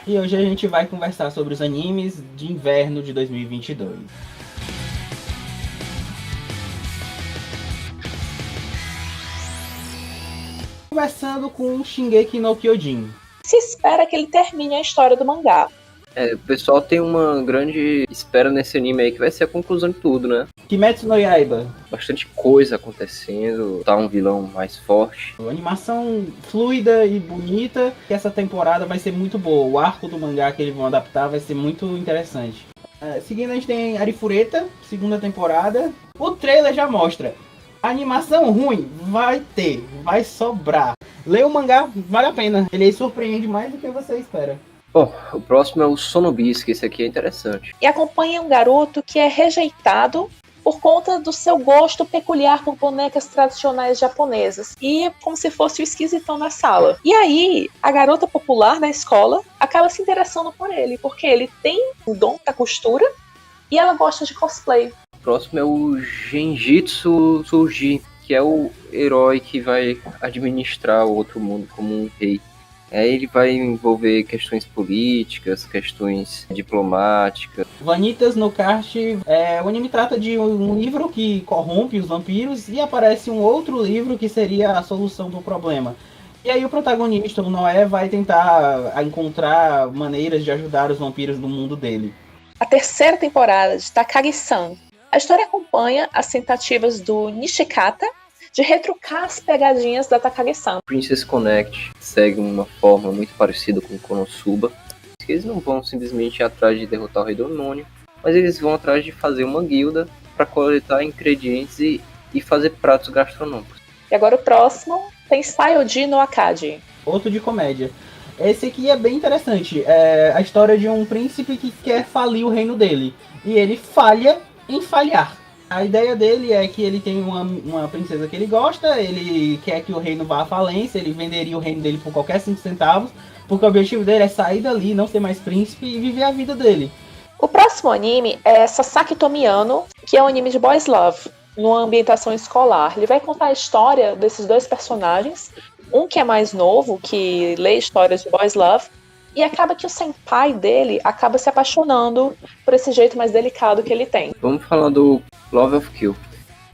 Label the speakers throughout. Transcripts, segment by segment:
Speaker 1: E hoje a gente vai conversar sobre os animes de inverno de 2022. Começando com Shingeki no Kyojin.
Speaker 2: Se espera que ele termine a história do mangá.
Speaker 3: O pessoal tem uma grande espera nesse anime aí, que vai ser a conclusão de tudo, né?
Speaker 1: Kimetsu no Yaiba.
Speaker 3: Bastante coisa acontecendo, tá um vilão mais forte.
Speaker 1: Animação fluida e bonita. Essa temporada vai ser muito boa. O arco do mangá que eles vão adaptar vai ser muito interessante. Seguindo a gente tem Arifureta, segunda temporada. O trailer já mostra. Animação ruim vai ter, vai sobrar. Ler o mangá vale a pena. Ele surpreende mais do que você espera.
Speaker 3: Bom, o próximo é o Sonobisque, esse aqui é interessante.
Speaker 2: E acompanha um garoto que é rejeitado por conta do seu gosto peculiar por bonecas tradicionais japonesas. E como se fosse o esquisitão na sala. E aí, a garota popular na escola acaba se interessando por ele, porque ele tem um dom pra costura e ela gosta de cosplay.
Speaker 3: O próximo é o Genjitsu Tsuji, que é o herói que vai administrar o outro mundo como um rei. Ele vai envolver questões políticas, questões diplomáticas.
Speaker 1: Vanitas no Kart, o anime trata de um livro que corrompe os vampiros e aparece um outro livro que seria a solução do problema. E aí o protagonista, o Noé, vai tentar encontrar maneiras de ajudar os vampiros do mundo dele.
Speaker 2: A terceira temporada de Takagi-san. A história acompanha as tentativas do Nishikata de retrucar as pegadinhas da Takagi-san.
Speaker 3: Princess Connect segue uma forma muito parecida com o Konosuba. Eles não vão simplesmente ir atrás de derrotar o Rei Demônio, mas eles vão atrás de fazer uma guilda para coletar ingredientes e fazer pratos gastronômicos.
Speaker 2: E agora o próximo tem Saiyōji no Akagi.
Speaker 1: Outro de comédia. Esse aqui é bem interessante. É a história de um príncipe que quer falir o reino dele. E ele falha em falhar. A ideia dele é que ele tem uma princesa que ele gosta, ele quer que o reino vá à falência, ele venderia o reino dele por qualquer 5 centavos, porque o objetivo dele é sair dali, não ser mais príncipe e viver a vida dele.
Speaker 2: O próximo anime é Sasaki Tomiano, que é um anime de boys love, numa ambientação escolar. Ele vai contar a história desses dois personagens, um que é mais novo, que lê histórias de boys love, e acaba que o senpai dele acaba se apaixonando por esse jeito mais delicado que ele tem.
Speaker 3: Vamos falar do Love of Kill.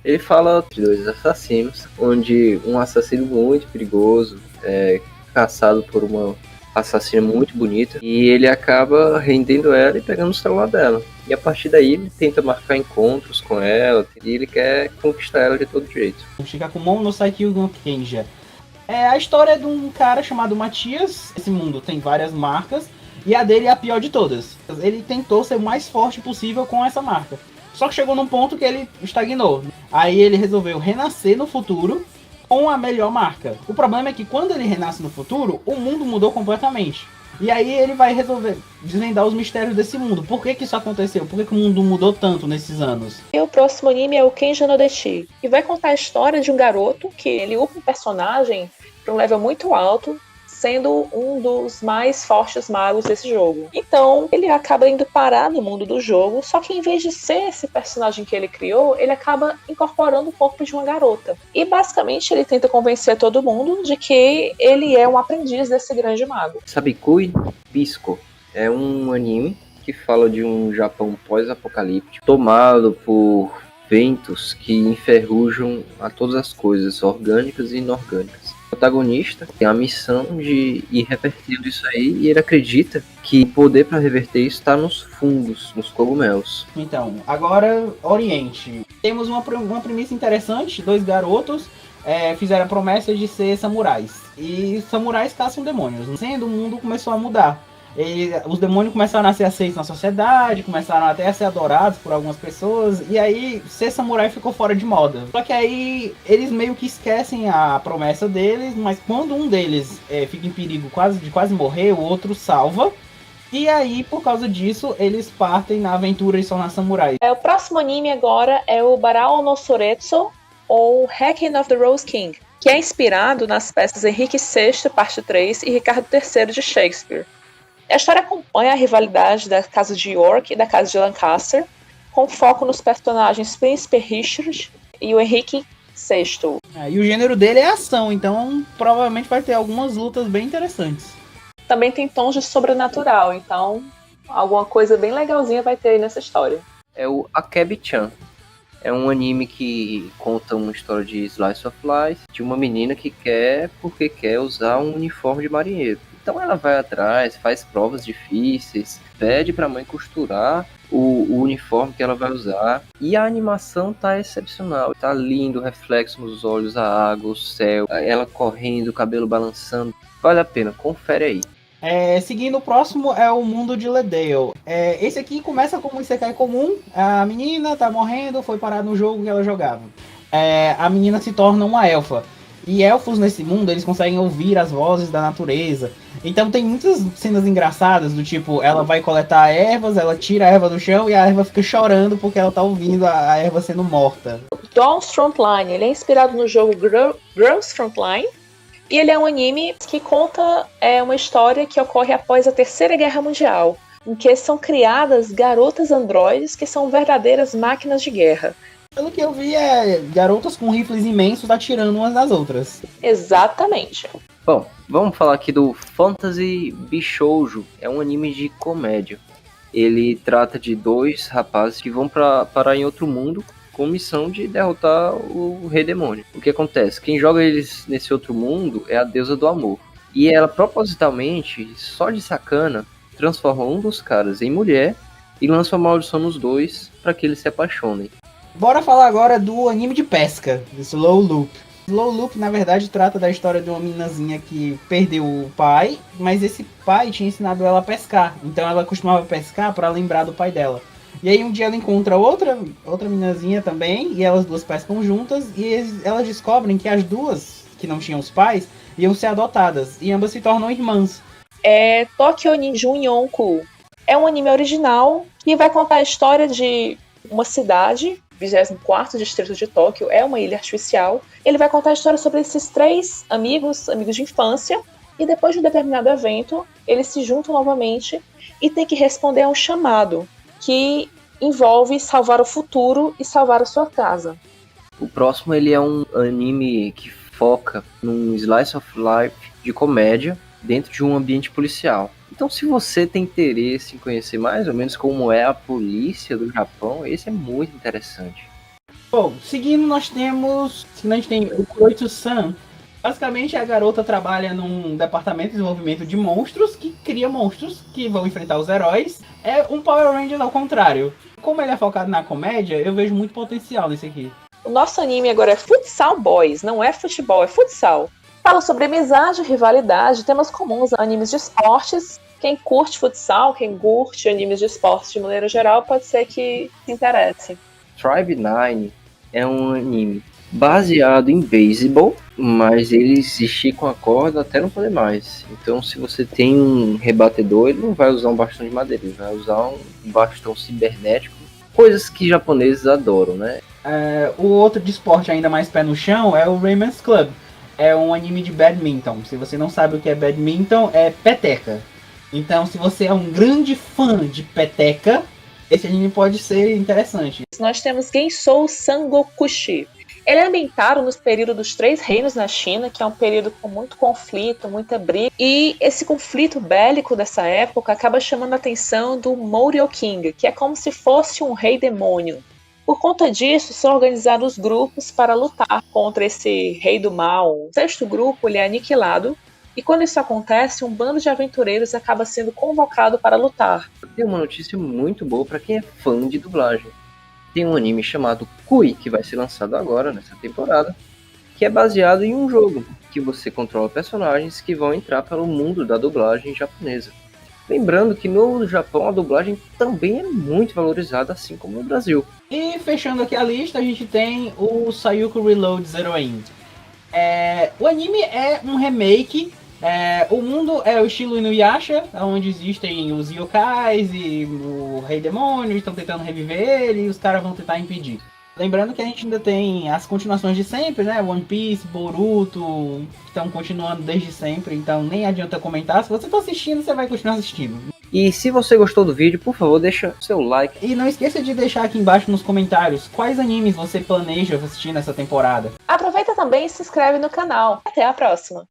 Speaker 3: Ele fala de dois assassinos, onde um assassino muito perigoso é caçado por uma assassina muito bonita, e ele acaba rendendo ela e pegando o celular dela. E a partir daí ele tenta marcar encontros com ela, e ele quer conquistar ela de todo jeito.
Speaker 1: Shikakumon no Saikyu no Kenja. É a história de um cara chamado Matias. Esse mundo tem várias marcas e a dele é a pior de todas. Ele tentou ser o mais forte possível com essa marca. Só que chegou num ponto que ele estagnou. Aí ele resolveu renascer no futuro com a melhor marca. O problema é que quando ele renasce no futuro, o mundo mudou completamente. E aí ele vai resolver desvendar os mistérios desse mundo. Por que isso aconteceu? Por que o mundo mudou tanto nesses anos?
Speaker 2: E o próximo anime é o Kenja no Deshi, que vai contar a história de um garoto que ele upa um personagem para um level muito alto, sendo um dos mais fortes magos desse jogo. Então, ele acaba indo parar no mundo do jogo, só que em vez de ser esse personagem que ele criou, ele acaba incorporando o corpo de uma garota. E basicamente ele tenta convencer todo mundo de que ele é um aprendiz desse grande mago.
Speaker 3: Sabikui Bisco é um anime que fala de um Japão pós-apocalíptico, tomado por ventos que enferrujam a todas as coisas, orgânicas e inorgânicas. O protagonista tem a missão de ir revertendo isso aí, e ele acredita que o poder para reverter isso está nos fungos, nos cogumelos.
Speaker 1: Então, agora Oriente. Temos uma premissa interessante. 2 garotos fizeram a promessa de ser samurais. E samurais caçam demônios. Sendo, o mundo começou a mudar. Os demônios começaram a ser aceitos na sociedade, começaram até a ser adorados por algumas pessoas, e aí ser samurai ficou fora de moda. Só que aí eles meio que esquecem a promessa deles, mas quando um deles fica em perigo de quase morrer, o outro salva. E aí, por causa disso, eles partem na aventura de se tornar samurai.
Speaker 2: O próximo anime agora é o Barao no Soretsu, ou Hacking of the Rose King, que é inspirado nas peças Henrique VI, parte 3, e Ricardo III de Shakespeare. A história acompanha a rivalidade da casa de York e da casa de Lancaster, com foco nos personagens Príncipe Richard e o Henrique VI.
Speaker 1: E o gênero dele é ação, então provavelmente vai ter algumas lutas bem interessantes.
Speaker 2: também tem tons de sobrenatural, então alguma coisa bem legalzinha vai ter aí nessa história.
Speaker 3: É o Akebi-chan. É um anime que conta uma história de slice of life, de uma menina que quer usar um uniforme de marinheiro. Então ela vai atrás, faz provas difíceis, pede pra mãe costurar o uniforme que ela vai usar. E a animação tá excepcional. Tá lindo, reflexo nos olhos, a água, o céu, ela correndo, o cabelo balançando. Vale a pena, confere aí.
Speaker 1: Seguindo, o próximo é o Mundo de Ledale. Esse aqui começa como um isekai comum. A menina tá morrendo, foi parar no jogo que ela jogava. A menina se torna uma elfa. E elfos nesse mundo, eles conseguem ouvir as vozes da natureza. Então tem muitas cenas engraçadas, do tipo, ela vai coletar ervas, ela tira a erva do chão e a erva fica chorando porque ela tá ouvindo a erva sendo morta.
Speaker 2: Dawn's Frontline, ele é inspirado no jogo Girls Frontline. E ele é um anime que conta uma história que ocorre após a Terceira Guerra Mundial, em que são criadas garotas androides que são verdadeiras máquinas de guerra.
Speaker 1: Pelo que eu vi, garotas com rifles imensos atirando umas nas outras.
Speaker 2: Exatamente.
Speaker 3: Bom, vamos falar aqui do Fantasy Bishoujo. É um anime de comédia. Ele trata de dois rapazes que vão parar em outro mundo com missão de derrotar o Rei Demônio. O que acontece? Quem joga eles nesse outro mundo é a deusa do amor. E ela, propositalmente, só de sacana, transforma um dos caras em mulher e lança uma maldição nos dois para que eles se apaixonem.
Speaker 1: Bora falar agora do anime de pesca, Slow Loop. Slow Loop, na verdade, trata da história de uma meninazinha que perdeu o pai, mas esse pai tinha ensinado ela a pescar. Então ela costumava pescar para lembrar do pai dela. E aí um dia ela encontra outra meninazinha também, e elas duas pescam juntas, e elas descobrem que as duas, que não tinham os pais, iam ser adotadas, e ambas se tornam irmãs.
Speaker 2: Tokyo Nijun Yonku. É um anime original que vai contar a história de uma cidade, 24º distrito de Tóquio, é uma ilha artificial. Ele vai contar a história sobre esses três amigos de infância, e depois de um determinado evento, eles se juntam novamente e têm que responder a um chamado que envolve salvar o futuro e salvar a sua casa.
Speaker 3: O próximo ele é um anime que foca num slice of life de comédia dentro de um ambiente policial. Então, se você tem interesse em conhecer mais ou menos como é a polícia do Japão, esse é muito interessante.
Speaker 1: Bom, seguindo a gente tem o Kuroitsu-san. Basicamente, a garota trabalha num departamento de desenvolvimento de monstros, que cria monstros que vão enfrentar os heróis. É um Power Rangers ao contrário. Como ele é focado na comédia, eu vejo muito potencial nesse aqui.
Speaker 2: O nosso anime agora é Futsal Boys, não é futebol, é futsal. Fala sobre amizade, rivalidade, temas comuns, animes de esportes. Quem curte futsal, quem curte animes de esportes de maneira geral, pode ser que se interesse.
Speaker 3: Tribe 9 é um anime baseado em beisebol, mas eles esticam a corda até não poder mais. Então, se você tem um rebatedor, ele não vai usar um bastão de madeira, ele vai usar um bastão cibernético. Coisas que japoneses adoram, né?
Speaker 1: O outro de esporte ainda mais pé no chão é o Rayman's Club. É um anime de badminton. Se você não sabe o que é badminton, é peteca. Então, se você é um grande fã de peteca, esse anime pode ser interessante.
Speaker 2: Nós temos Gensou Sangokushi. Ele é ambientado nos períodos dos Três Reinos na China, que é um período com muito conflito, muita briga. E esse conflito bélico dessa época acaba chamando a atenção do Morio King, que é como se fosse um rei demônio. Por conta disso, são organizados grupos para lutar contra esse rei do mal. O sexto grupo ele é aniquilado, e quando isso acontece, um bando de aventureiros acaba sendo convocado para lutar.
Speaker 3: Tem uma notícia muito boa para quem é fã de dublagem. Tem um anime chamado Kui, que vai ser lançado agora, nessa temporada, que é baseado em um jogo, que você controla personagens que vão entrar pelo mundo da dublagem japonesa. Lembrando que no Japão a dublagem também é muito valorizada, assim como no Brasil.
Speaker 1: E fechando aqui a lista, a gente tem o Sayuko Reload Zero End. O anime é um remake. O mundo é o estilo Inuyasha, onde existem os yokais e o Rei Demônio, estão tentando reviver ele e os caras vão tentar impedir. Lembrando que a gente ainda tem as continuações de sempre, né? One Piece, Boruto, que estão continuando desde sempre, então nem adianta comentar. Se você está assistindo, você vai continuar assistindo.
Speaker 3: E se você gostou do vídeo, por favor, deixa seu like.
Speaker 1: E não esqueça de deixar aqui embaixo nos comentários quais animes você planeja assistir nessa temporada.
Speaker 2: Aproveita também e se inscreve no canal. Até a próxima!